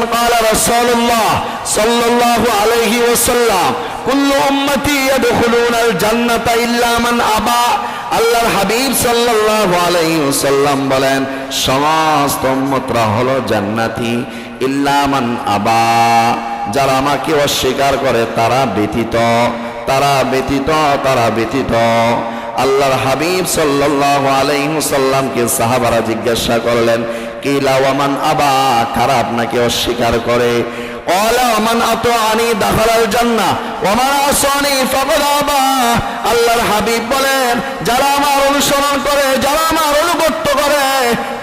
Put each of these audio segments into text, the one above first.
বলেন قال رسول الله صلى الله عليه وسلم كل امتي يدخلون الجنه الا من ابى আল্লাহর হাবিব সাল্লাল্লাহু আলাইহি ওয়াসাল্লাম বলেন সমস্ত উম্মতরা হলো জান্নাতি ইল্লা মান আবা, যারা আমাকে অস্বীকার করে তারা ব্যতীত, তারা ব্যতীত, তারা ব্যতীত। আল্লাহর হাবিব সাল্লাল্লাহু আলাইহি ওয়াসাল্লামকে সাহাবারা জিজ্ঞাসা করলেন কিলা ওয়া মান আবা, কারা আপনাকে অস্বীকার করে? ক্বালা মান আতাআনি দাখালাল জান্নাহ ওয়া মান আসানি ফাকাদ আবা। আল্লাহর হাবিব বলেন যারা আমার অনুসরণ করে, যারা আমার অনুগত্য করে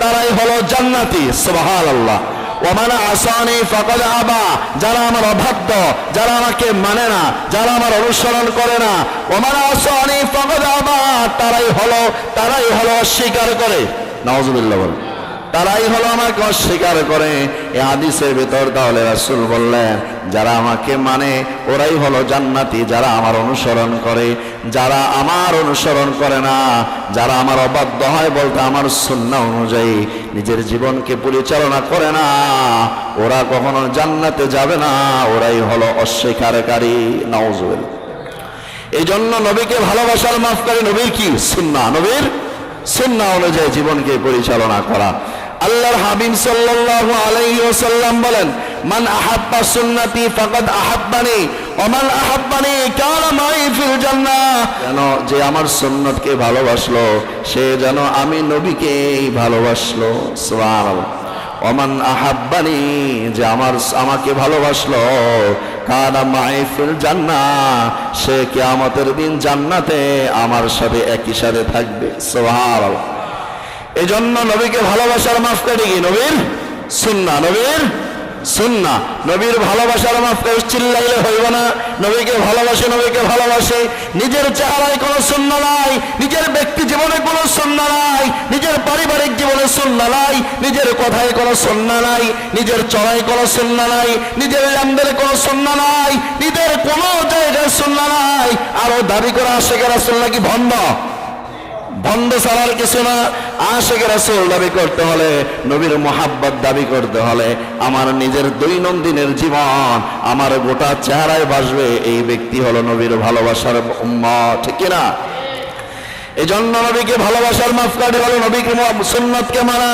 তারাই হলো জান্নাতি। সুবহানাল্লাহ। ওয়া মান আসানি ফাকাদ আবা, যারা আমার অবাধ্য, যারা আমাকে মানে না, যারা আমার অনুসরণ করে না, ওয়া মান আসানি ফাকাদ আবা, তারাই হলো অস্বীকার করে। নাউযুবিল্লাহ বল, তারাই হলো আমাকে অস্বীকার করে। এই হাদিসের ভিতর তাহলে রাসূল বললেন যারা আমাকে মানে ওরাই হলো জান্নাতি, যারা আমার অনুসরণ করে। যারা আমার অনুসরণ করে না, যারা আমার অবাধ্য হয় বলতে আমার সুন্নাহ অনুযায়ী নিজের জীবনকে পরিচালনা করে না, ওরা কখনো জান্নাতে যাবে না, ওরাই হলো অস্বীকারী। নাউযুবিল্লাহ। এই জন্য নবীকে ভালোবাসার মাপকাঠি নবীর কি? সুন্নাহ। নবীর সুন্নাহ অনুযায়ী জীবনকে পরিচালনা করা। আল্লাহর হাবিব সাল্লাল্লাহু আলাইহি ওয়াসাল্লাম বলেন মান আহাব্বা সুন্নতি ফাকাদ আহাব্বানি ওয়া মান আহাব্বানি কানা মাই ফিল জান্নাহ। যেন যে আমার সুন্নতকে ভালোবাসলো সে যেন আমি নবীকেই ভালোবাসলো। সুবহানাল্লাহ। ওয়া মান আহাব্বানি, যে আমাকে ভালোবাসলো, কানা মাই ফিল জান্নাহ, সে কিয়ামতের দিন জান্নাতে আমার সাথে একই সাথে থাকবে। সুবহানাল্লাহ। এই জন্য নবীকে ভালোবাসার মাপকাঠি কি? নবীর সুন্নাহ। নবীর সুন্নাহ। নবীর ভালোবাসার মাপকাঠি চিল্লাইলে হইব না। নবীকে ভালোবাসে, নবীকে ভালোবাসে। নিজের চেহারায় কোনো সুন্নাহ নাই, নিজের ব্যক্তি জীবনে কোনো সুন্নাহ নাই, নিজের পারিবারিক জীবনে সুন্নাহ নাই, নিজের কথায় কোনো সুন্নাহ নাই, নিজের চলায় কোনো সুন্নাহ নাই, নিজের লেনদেনে কোনো সুন্নাহ নাই, নিজের কোনো জায়গায় সুন্নাহ নাই। আরো দাবি করা আশিকে রাসূল নাকি ভণ্ড। বন্ধ ছাড়ার কিছু না। আশিকে রাসূল দাবি করতে হলে, নবীর মুহাব্বত দাবি করতে হলে আমার নিজের দৈনন্দিনের জীবন, আমার গোটা চেহারায় ভাসবে এই ব্যক্তি হলো নবীর ভালোবাসার উম্মত। ঠিক না? এই জন্য নবীকে ভালোবাসার মাপকাঠি হলো নবীকে সুন্নতকে মানা।